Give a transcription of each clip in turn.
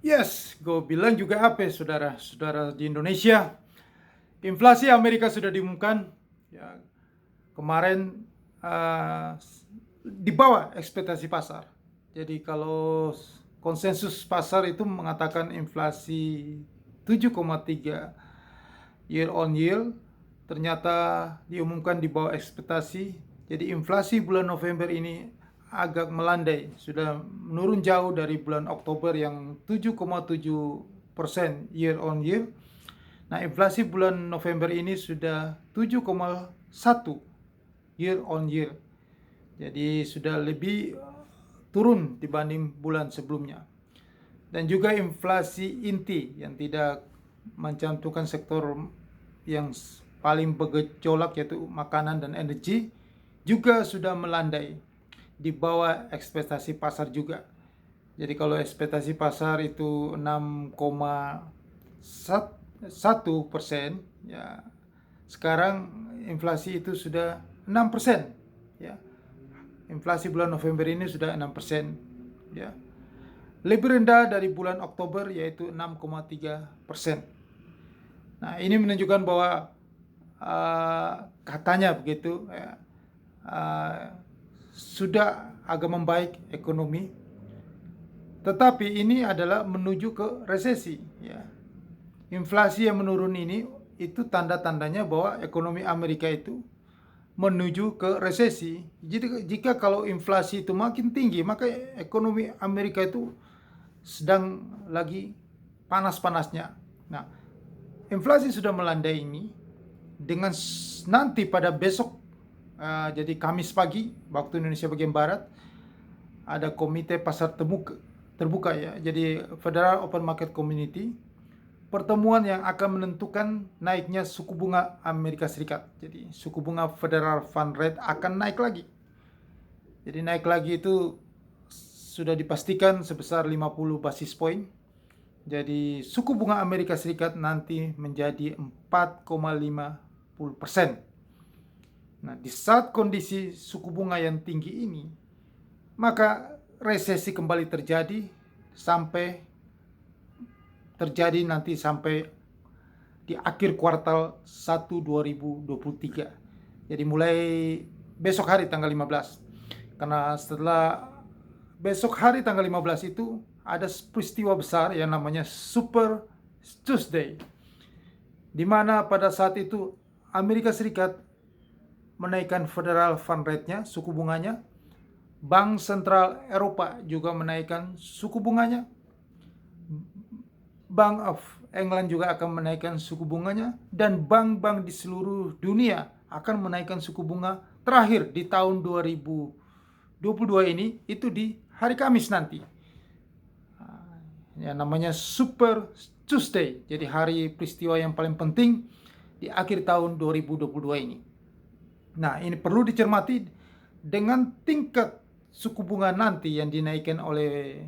Yes, gue bilang juga apa ya, saudara-saudara di Indonesia. Inflasi Amerika sudah diumumkan. Ya, kemarin di bawah ekspektasi pasar. Jadi kalau konsensus pasar itu mengatakan inflasi 7,3 year on year, ternyata diumumkan di bawah ekspektasi. Jadi inflasi bulan November ini agak melandai, sudah menurun jauh dari bulan Oktober yang 7,7% year on year. Nah, inflasi bulan November ini sudah 7,1 year on year. Jadi sudah lebih turun dibanding bulan sebelumnya. Dan juga inflasi inti yang tidak mencantumkan sektor yang paling bergejolak yaitu makanan dan energi juga sudah melandai di bawah ekspektasi pasar juga. Jadi kalau ekspektasi pasar itu 6,1%, ya sekarang inflasi itu sudah 6%, ya. Inflasi bulan November ini sudah 6%, ya. Lebih rendah dari bulan Oktober yaitu 6,3%. Nah, ini menunjukkan bahwa katanya begitu, ya, uh, sudah agak membaik ekonomi, tetapi ini adalah menuju ke resesi. Ya. Inflasi yang menurun ini itu tanda-tandanya bahwa ekonomi Amerika itu menuju ke resesi. Jadi jika kalau inflasi itu makin tinggi, maka ekonomi Amerika itu sedang lagi panas-panasnya. Nah, inflasi sudah melandai ini dengan nanti pada besok, jadi Kamis pagi waktu Indonesia bagian barat, ada komite pasar terbuka ya, jadi Federal Open Market Community, pertemuan yang akan menentukan naiknya suku bunga Amerika Serikat. Jadi suku bunga Federal Fund Rate akan naik lagi. Jadi naik lagi itu sudah dipastikan sebesar 50 basis point. Jadi suku bunga Amerika Serikat nanti menjadi 4,50%. Nah, di saat kondisi suku bunga yang tinggi ini, maka resesi kembali terjadi nanti sampai di akhir kuartal 1 2023. Jadi mulai besok hari tanggal 15. Karena setelah besok hari tanggal 15 itu ada peristiwa besar yang namanya Super Tuesday, di mana pada saat itu Amerika Serikat menaikkan Federal Fund Rate-nya, suku bunganya. Bank Sentral Eropa juga menaikkan suku bunganya. Bank of England juga akan menaikkan suku bunganya, dan bank-bank di seluruh dunia akan menaikkan suku bunga terakhir di tahun 2022 ini, itu di hari Kamis nanti. Ya, namanya Super Tuesday. Jadi hari peristiwa yang paling penting di akhir tahun 2022 ini. Nah, ini perlu dicermati dengan tingkat suku bunga nanti yang dinaikkan oleh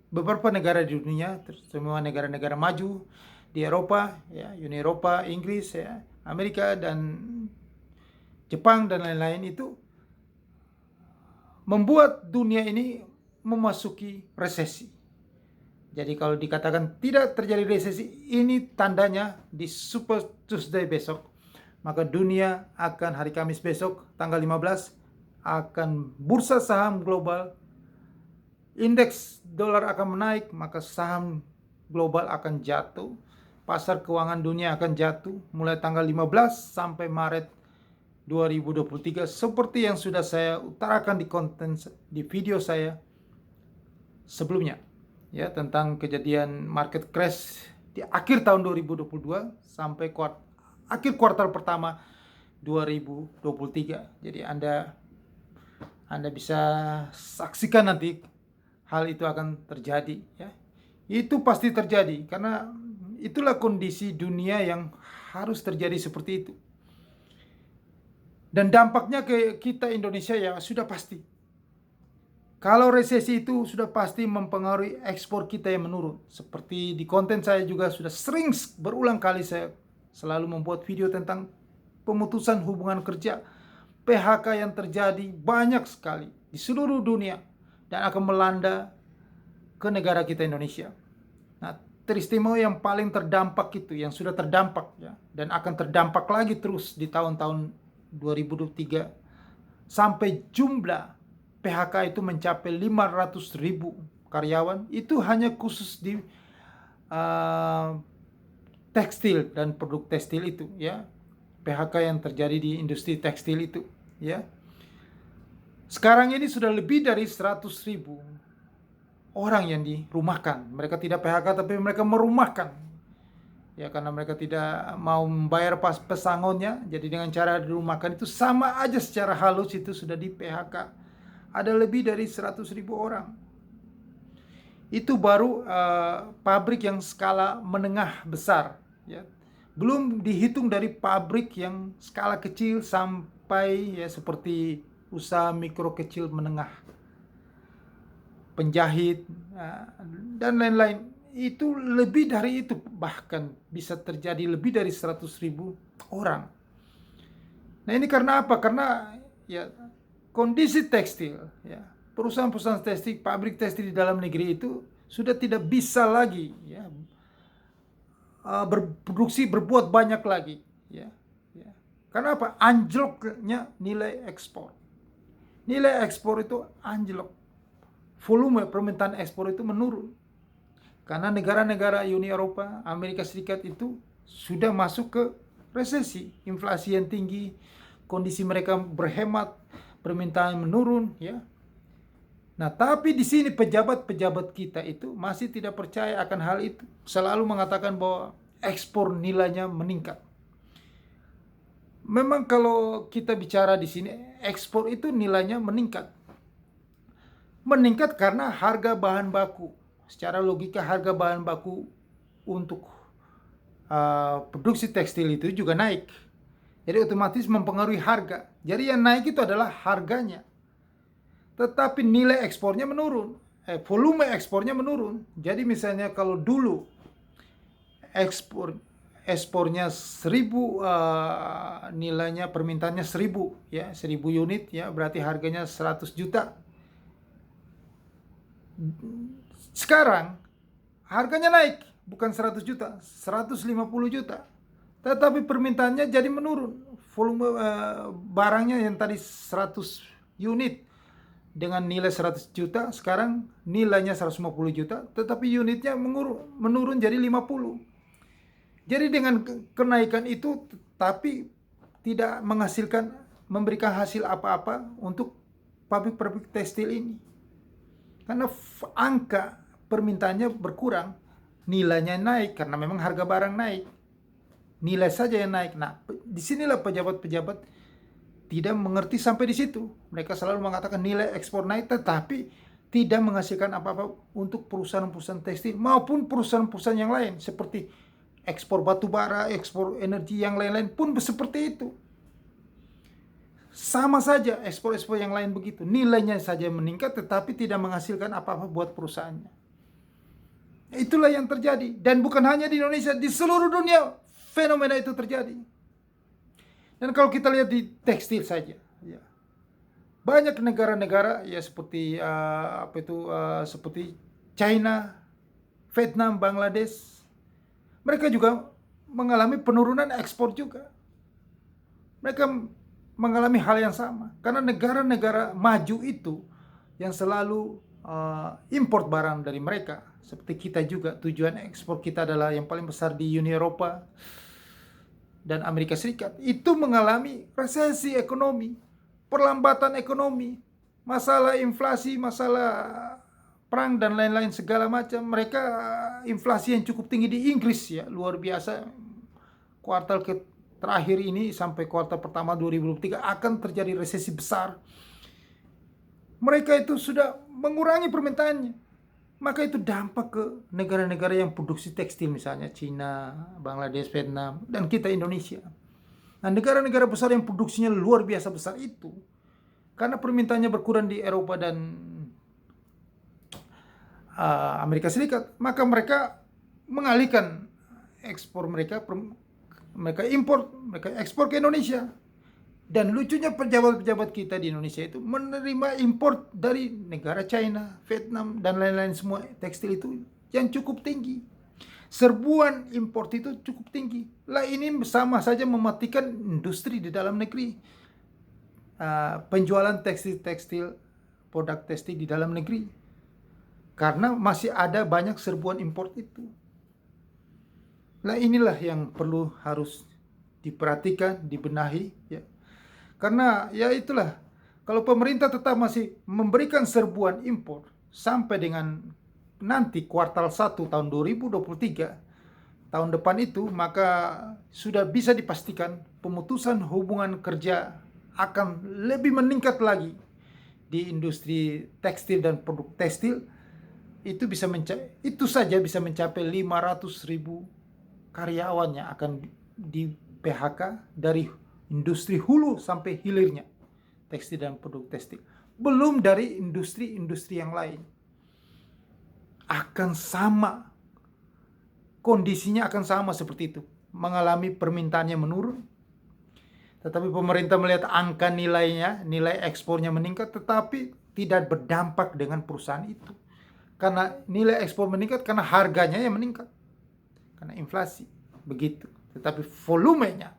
beberapa negara di dunia, semua negara-negara maju di Eropa, ya, Uni Eropa, Inggris, ya, Amerika dan Jepang dan lain-lain, itu membuat dunia ini memasuki resesi. Jadi kalau dikatakan tidak terjadi resesi, ini tandanya di Super Tuesday besok, maka dunia akan hari Kamis besok tanggal 15 akan bursa saham global, indeks dolar akan menaik, maka saham global akan jatuh, pasar keuangan dunia akan jatuh mulai tanggal 15 sampai Maret 2023, seperti yang sudah saya utarakan di konten di video saya sebelumnya, ya, tentang kejadian market crash di akhir tahun 2022 sampai akhir kuartal pertama 2023. Jadi Anda bisa saksikan nanti hal itu akan terjadi, ya. Itu pasti terjadi karena itulah kondisi dunia yang harus terjadi seperti itu. Dan dampaknya ke kita Indonesia ya sudah pasti. Kalau resesi itu sudah pasti mempengaruhi ekspor kita yang menurun. Seperti di konten saya juga sudah sering berulang kali saya selalu membuat video tentang pemutusan hubungan kerja, PHK yang terjadi banyak sekali di seluruh dunia dan akan melanda ke negara kita Indonesia. Nah, teristimewa yang paling terdampak itu, yang sudah terdampak ya, dan akan terdampak lagi terus di tahun-tahun 2023 sampai jumlah PHK itu mencapai 500.000 karyawan, itu hanya khusus di tekstil dan produk tekstil itu ya. PHK yang terjadi di industri tekstil itu ya. Sekarang ini sudah lebih dari 100.000 orang yang dirumahkan. Mereka tidak PHK tapi mereka merumahkan. Ya karena mereka tidak mau membayar pesangonnya, jadi dengan cara dirumahkan itu sama aja secara halus itu sudah di PHK. Ada lebih dari 100.000 orang. Itu baru pabrik yang skala menengah besar ya. Belum dihitung dari pabrik yang skala kecil sampai ya seperti usaha mikro kecil menengah, penjahit dan lain-lain. Itu lebih dari itu, bahkan bisa terjadi lebih dari 100.000 orang. Nah ini karena apa? Karena ya kondisi tekstil ya, perusahaan-perusahaan tekstil, pabrik tekstil di dalam negeri itu sudah tidak bisa lagi ya berproduksi, berbuat banyak lagi ya. Karena apa? Anjloknya nilai ekspor. Nilai ekspor itu anjlok. Volume permintaan ekspor itu menurun. Karena negara-negara Uni Eropa, Amerika Serikat itu sudah masuk ke resesi, inflasi yang tinggi, kondisi mereka berhemat, permintaan menurun ya. Nah, tapi di sini pejabat-pejabat kita itu masih tidak percaya akan hal itu. Selalu mengatakan bahwa ekspor nilainya meningkat. Memang kalau kita bicara di sini, ekspor itu nilainya meningkat. Meningkat karena harga bahan baku. Secara logika harga bahan baku untuk produksi tekstil itu juga naik. Jadi otomatis mempengaruhi harga. Jadi yang naik itu adalah harganya. Tetapi nilai ekspornya menurun. Volume ekspornya menurun. Jadi misalnya kalau dulu ekspornya 1.000, nilainya permintaannya 1.000 ya, 1.000 unit ya, berarti harganya 100 juta. Sekarang harganya naik, bukan 100 juta, 150 juta. Tetapi permintaannya jadi menurun. Volume barangnya yang tadi 100 unit dengan nilai 100 juta, sekarang nilainya 150 juta, tetapi unitnya menurun jadi 50. Jadi dengan kenaikan itu, tapi tidak memberikan hasil apa-apa untuk pabrik-pabrik tekstil ini. Karena angka permintaannya berkurang, nilainya naik karena memang harga barang naik. Nilai saja yang naik. Nah, disinilah pejabat-pejabat tidak mengerti sampai di situ. Mereka selalu mengatakan nilai ekspor naik, tetapi tidak menghasilkan apa-apa untuk perusahaan-perusahaan tekstil maupun perusahaan-perusahaan yang lain seperti ekspor batu bara, ekspor energi yang lain-lain pun seperti itu. Sama saja ekspor-ekspor yang lain begitu. Nilainya saja meningkat tetapi tidak menghasilkan apa-apa buat perusahaannya. Itulah yang terjadi. Dan bukan hanya di Indonesia, di seluruh dunia fenomena itu terjadi. Dan kalau kita lihat di tekstil saja, ya, banyak negara-negara ya seperti seperti China, Vietnam, Bangladesh, mereka juga mengalami penurunan ekspor juga. Mereka mengalami hal yang sama. Karena negara-negara maju itu yang selalu import barang dari mereka. Seperti kita juga, tujuan ekspor kita adalah yang paling besar di Uni Eropa dan Amerika Serikat. Itu mengalami resesi ekonomi, perlambatan ekonomi, masalah inflasi, masalah perang dan lain-lain segala macam. Mereka inflasi yang cukup tinggi di Inggris ya, luar biasa. Kuartal terakhir ini sampai kuartal pertama 2023 akan terjadi resesi besar. Mereka itu sudah mengurangi permintaannya. Maka itu dampak ke negara-negara yang produksi tekstil, misalnya Cina, Bangladesh, Vietnam, dan kita Indonesia. Nah, negara-negara besar yang produksinya luar biasa besar itu, karena permintaannya berkurang di Eropa dan Amerika Serikat, maka mereka mengalihkan ekspor mereka ekspor ke Indonesia. Dan lucunya pejabat-pejabat kita di Indonesia itu menerima impor dari negara China, Vietnam, dan lain-lain semua tekstil itu. yang cukup tinggi. Serbuan impor itu cukup tinggi. Lah ini sama saja mematikan industri di dalam negeri. Penjualan tekstil, produk tekstil di dalam negeri. Karena masih ada banyak serbuan impor itu. Lah inilah yang perlu harus diperhatikan, dibenahi, ya. Karena ya itulah, kalau pemerintah tetap masih memberikan serbuan impor sampai dengan nanti kuartal 1 tahun 2023, tahun depan itu, maka sudah bisa dipastikan pemutusan hubungan kerja akan lebih meningkat lagi di industri tekstil dan produk tekstil. Itu saja bisa mencapai 500.000 karyawannya akan di PHK dari industri hulu sampai hilirnya tekstil dan produk tekstil. Belum dari industri-industri yang lain. Akan sama, kondisinya akan sama seperti itu, mengalami permintaannya menurun. Tetapi pemerintah melihat angka nilai ekspornya meningkat, tetapi tidak berdampak dengan perusahaan itu. Karena nilai ekspor meningkat karena harganya yang meningkat, karena inflasi, begitu. Tetapi volumenya,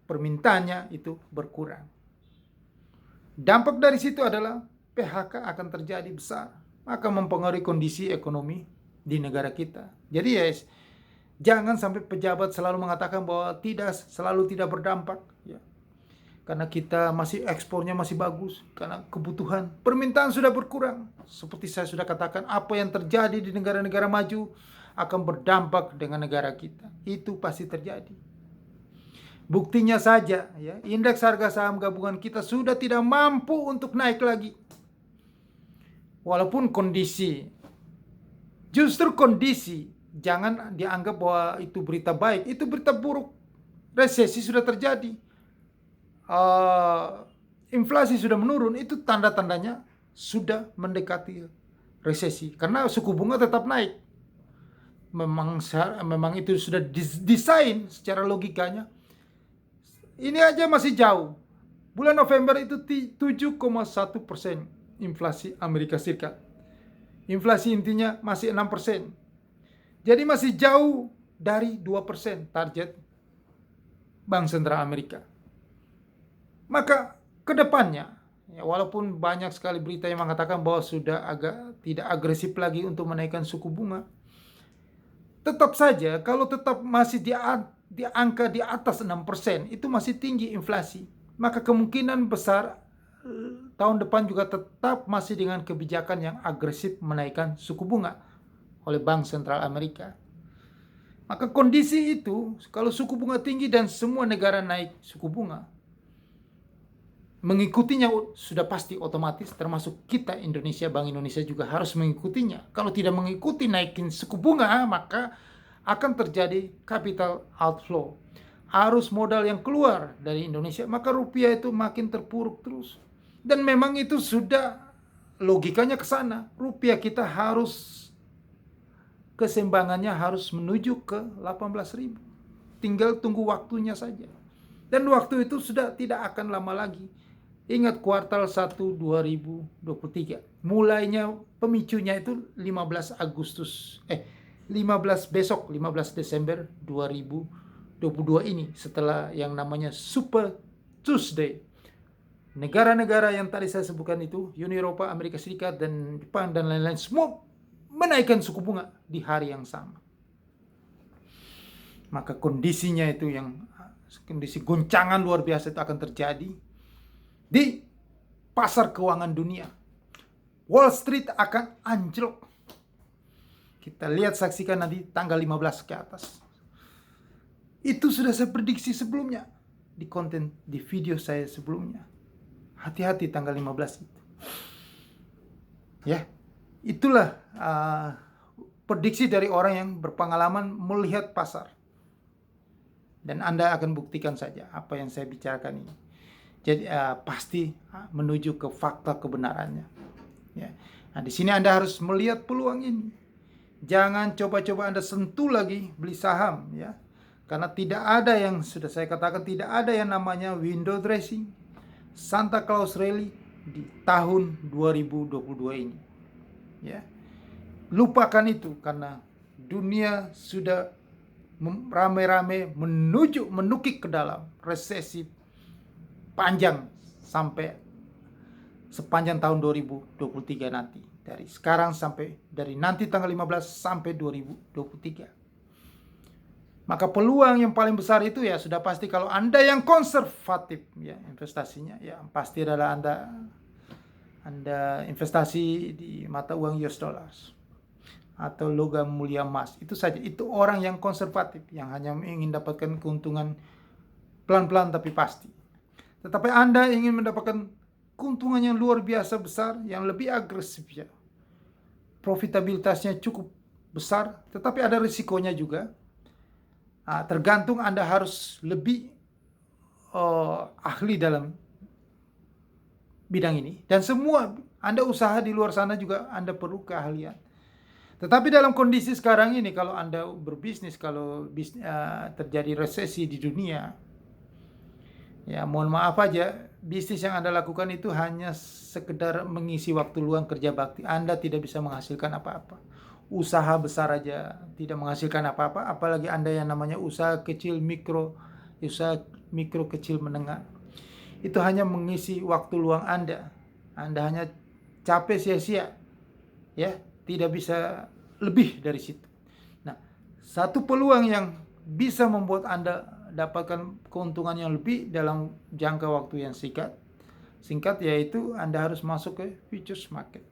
permintaannya itu berkurang. Dampak dari situ adalah PHK akan terjadi besar, akan mempengaruhi kondisi ekonomi di negara kita. Jadi ya, jangan sampai pejabat selalu mengatakan bahwa selalu tidak berdampak, ya. Karena kita masih ekspornya masih bagus, karena kebutuhan, permintaan sudah berkurang. Seperti saya sudah katakan, apa yang terjadi di negara-negara maju akan berdampak dengan negara kita. Itu pasti terjadi. Buktinya saja, ya, indeks harga saham gabungan kita sudah tidak mampu untuk naik lagi. Walaupun justru kondisi, jangan dianggap bahwa itu berita baik, itu berita buruk. Resesi sudah terjadi, inflasi sudah menurun, itu tanda-tandanya sudah mendekati resesi. Karena suku bunga tetap naik. Memang itu sudah didesain secara logikanya. Ini aja masih jauh. Bulan November itu 7,1% inflasi Amerika Serikat. Inflasi intinya masih 6%. Jadi masih jauh dari 2% target Bank Sentral Amerika. Maka ke depannya, ya, walaupun banyak sekali berita yang mengatakan bahwa sudah agak tidak agresif lagi untuk menaikkan suku bunga, tetap saja kalau tetap masih di angka di atas 6%, itu masih tinggi inflasi. Maka kemungkinan besar tahun depan juga tetap masih dengan kebijakan yang agresif menaikkan suku bunga oleh Bank Sentral Amerika. Maka kondisi itu, kalau suku bunga tinggi dan semua negara naik suku bunga, mengikutinya sudah pasti otomatis, termasuk kita Indonesia, Bank Indonesia juga harus mengikutinya. Kalau tidak mengikuti naikin suku bunga, maka akan terjadi capital outflow, arus modal yang keluar dari Indonesia, maka rupiah itu makin terpuruk terus. Dan memang itu sudah logikanya ke sana. Rupiah kita harus, keseimbangannya harus menuju ke 18.000. Tinggal tunggu waktunya saja. Dan waktu itu sudah tidak akan lama lagi. Ingat kuartal 1 2023. Mulainya pemicunya itu 15 Desember 2022 ini, setelah yang namanya Super Tuesday. Negara-negara yang tadi saya sebutkan itu, Uni Eropa, Amerika Serikat, dan Jepang, dan lain-lain, semua menaikkan suku bunga di hari yang sama. Maka kondisinya itu kondisi goncangan luar biasa itu akan terjadi di pasar keuangan dunia. Wall Street akan anjlok. Kita lihat, saksikan nanti tanggal 15 ke atas. Itu sudah saya prediksi sebelumnya di konten, di video saya sebelumnya. Hati-hati tanggal 15 itu. Ya, itulah prediksi dari orang yang berpengalaman melihat pasar. Dan Anda akan buktikan saja apa yang saya bicarakan ini. Jadi pasti menuju ke fakta kebenarannya. Ya. Nah, di sini Anda harus melihat peluang ini. Jangan coba-coba Anda sentuh lagi beli saham, ya. Karena tidak ada yang, sudah saya katakan, tidak ada yang namanya window dressing, Santa Claus Rally di tahun 2022 ini. Ya. lupakan itu, karena dunia sudah rame-rame menukik ke dalam resesi panjang sampai sepanjang tahun 2023 nanti. Dari sekarang sampai dari nanti tanggal 15 sampai 2023. Maka peluang yang paling besar itu ya sudah pasti kalau Anda yang konservatif ya investasinya, ya pasti adalah Anda investasi di mata uang US dollars atau logam mulia emas. Itu saja. Itu orang yang konservatif yang hanya ingin dapatkan keuntungan pelan-pelan tapi pasti. Tetapi Anda ingin mendapatkan keuntungan yang luar biasa besar, yang lebih agresif ya. Profitabilitasnya cukup besar, tetapi ada risikonya juga. Tergantung Anda harus lebih ahli dalam bidang ini. Dan semua Anda usaha di luar sana juga Anda perlu keahlian. Tetapi dalam kondisi sekarang ini, kalau Anda berbisnis, kalau terjadi resesi di dunia, ya mohon maaf aja, bisnis yang Anda lakukan itu hanya sekedar mengisi waktu luang kerja bakti. Anda tidak bisa menghasilkan apa-apa. Usaha besar aja tidak menghasilkan apa-apa, apalagi Anda yang namanya usaha kecil mikro, usaha mikro kecil menengah. Itu hanya mengisi waktu luang Anda. Anda hanya capek sia-sia. Ya, tidak bisa lebih dari situ. Nah, satu peluang yang bisa membuat Anda dapatkan keuntungan yang lebih dalam jangka waktu yang singkat yaitu Anda harus masuk ke futures market.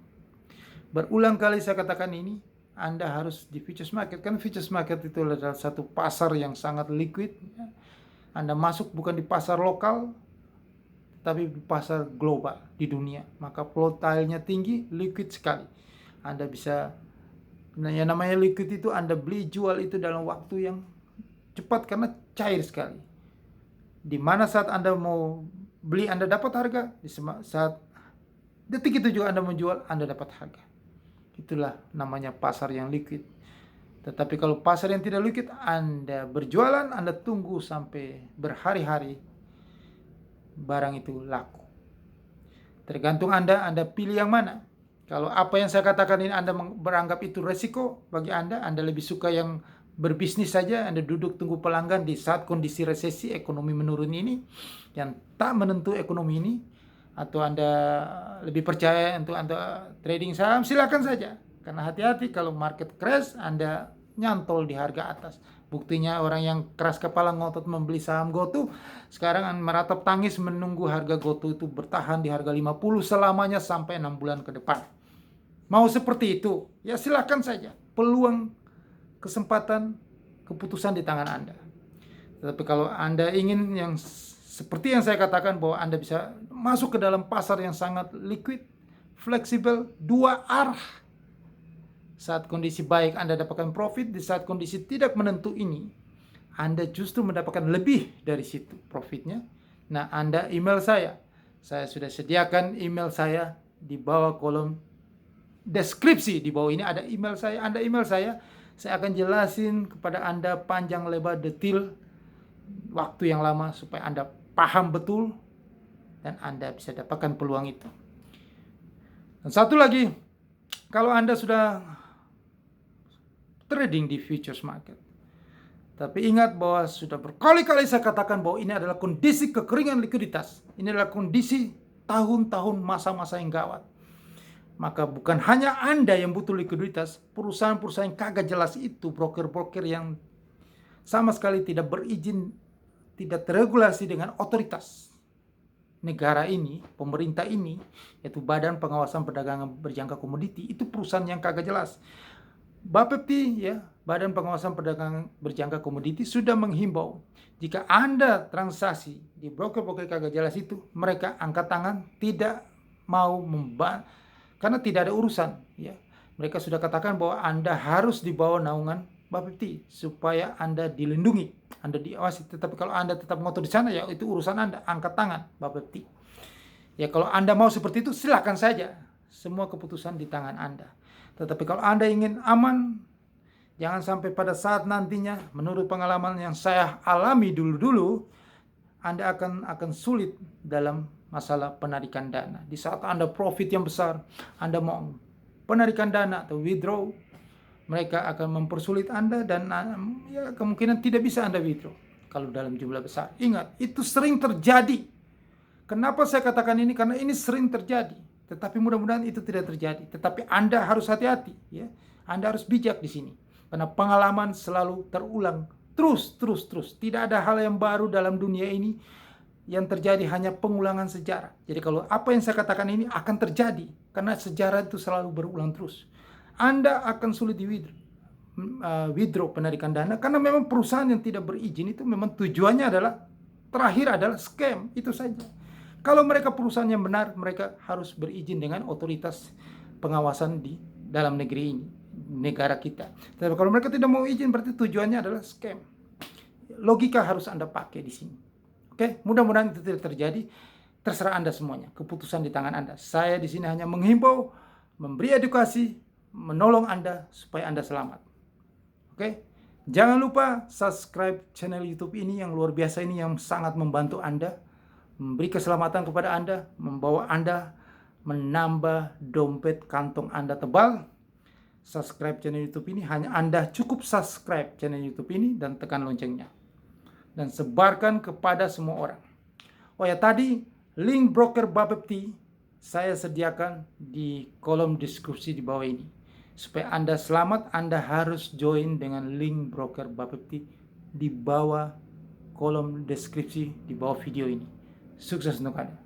Berulang kali saya katakan ini, Anda harus di futures market. Kan futures market itu adalah satu pasar yang sangat liquid. Anda masuk bukan di pasar lokal, tapi di pasar global di dunia. Maka volatile-nya tinggi, liquid sekali. Anda bisa, yang namanya liquid itu Anda beli jual itu dalam waktu yang cepat karena cair sekali. Di mana saat Anda mau beli Anda dapat harga, di saat detik itu juga Anda menjual Anda dapat harga. Itulah namanya pasar yang liquid. Tetapi kalau pasar yang tidak liquid, Anda berjualan, Anda tunggu sampai berhari-hari barang itu laku. Tergantung Anda pilih yang mana. Kalau apa yang saya katakan ini Anda beranggap itu resiko bagi Anda lebih suka yang berbisnis saja, Anda duduk tunggu pelanggan di saat kondisi resesi ekonomi menurun ini, yang tak menentu ekonomi ini, atau Anda lebih percaya untuk Anda trading saham, silakan saja. Karena hati-hati kalau market crash, Anda nyantol di harga atas. Buktinya orang yang keras kepala ngotot membeli saham GoTo, sekarang meratap tangis menunggu harga GoTo itu bertahan di harga 50 selamanya sampai 6 bulan ke depan. Mau seperti itu? Ya silakan saja. Peluang, kesempatan, keputusan di tangan Anda. Tetapi kalau Anda ingin yang seperti yang saya katakan, bahwa Anda bisa masuk ke dalam pasar yang sangat liquid, fleksibel, dua arah. Saat kondisi baik Anda dapatkan profit, di saat kondisi tidak menentu ini, Anda justru mendapatkan lebih dari situ profitnya. Nah, Anda email saya. Saya sudah sediakan email saya di bawah kolom deskripsi. Di bawah ini ada email saya. Anda email saya akan jelasin kepada Anda panjang lebar detail waktu yang lama supaya Anda paham betul dan Anda bisa dapatkan peluang itu. Dan satu lagi, kalau Anda sudah trading di futures market, tapi ingat bahwa sudah berkali-kali saya katakan bahwa ini adalah kondisi kekeringan likuiditas. Ini adalah kondisi tahun-tahun masa-masa yang gawat. Maka bukan hanya Anda yang butuh likuiditas, perusahaan-perusahaan yang kagak jelas itu, broker-broker yang sama sekali tidak berizin, tidak terregulasi dengan otoritas negara ini, pemerintah ini, yaitu Badan Pengawasan Perdagangan Berjangka Komoditi, itu perusahaan yang kagak jelas. Bapepti, ya, Badan Pengawasan Perdagangan Berjangka Komoditi sudah menghimbau, jika Anda transaksi di broker-broker kagak jelas itu, mereka angkat tangan, tidak mau karena tidak ada urusan, ya. Mereka sudah katakan bahwa Anda harus dibawa naungan Bapepti supaya Anda dilindungi, Anda diawasi. Tetapi kalau Anda tetap ngotot di sana, ya itu urusan Anda, angkat tangan Bapepti. Ya kalau Anda mau seperti itu, silakan saja. Semua keputusan di tangan Anda. Tetapi kalau Anda ingin aman, jangan sampai pada saat nantinya, menurut pengalaman yang saya alami dulu-dulu, Anda akan sulit dalam masalah penarikan dana. Di saat Anda profit yang besar, Anda mau penarikan dana atau withdraw, mereka akan mempersulit Anda dan ya, kemungkinan tidak bisa Anda withdraw kalau dalam jumlah besar. Ingat, itu sering terjadi. Kenapa saya katakan ini? Karena ini sering terjadi. Tetapi mudah-mudahan itu tidak terjadi. Tetapi Anda harus hati-hati, ya. Anda harus bijak di sini. Karena pengalaman selalu terulang terus. Tidak ada hal yang baru dalam dunia ini. Yang terjadi hanya pengulangan sejarah. Jadi kalau apa yang saya katakan ini akan terjadi. Karena sejarah itu selalu berulang terus. Anda akan sulit di withdraw penarikan dana. Karena memang perusahaan yang tidak berizin itu memang tujuannya adalah, terakhir adalah scam. Itu saja. Kalau mereka perusahaan yang benar, mereka harus berizin dengan otoritas pengawasan di dalam negeri ini, negara kita. Tapi kalau mereka tidak mau izin, berarti tujuannya adalah scam. Logika harus Anda pakai di sini. Oke, mudah-mudahan itu tidak terjadi. Terserah Anda semuanya, keputusan di tangan Anda. Saya di sini hanya menghimbau, memberi edukasi, menolong Anda supaya Anda selamat. Oke, jangan lupa subscribe channel YouTube ini yang luar biasa ini, yang sangat membantu Anda, memberi keselamatan kepada Anda, membawa Anda menambah dompet kantong Anda tebal. Subscribe channel YouTube ini, hanya Anda cukup subscribe channel YouTube ini dan tekan loncengnya. Dan sebarkan kepada semua orang. Oh ya, tadi link broker Bapepti saya sediakan di kolom deskripsi di bawah ini. Supaya Anda selamat, Anda harus join dengan link broker Bapepti di bawah kolom deskripsi di bawah video ini. Sukses untuk Anda.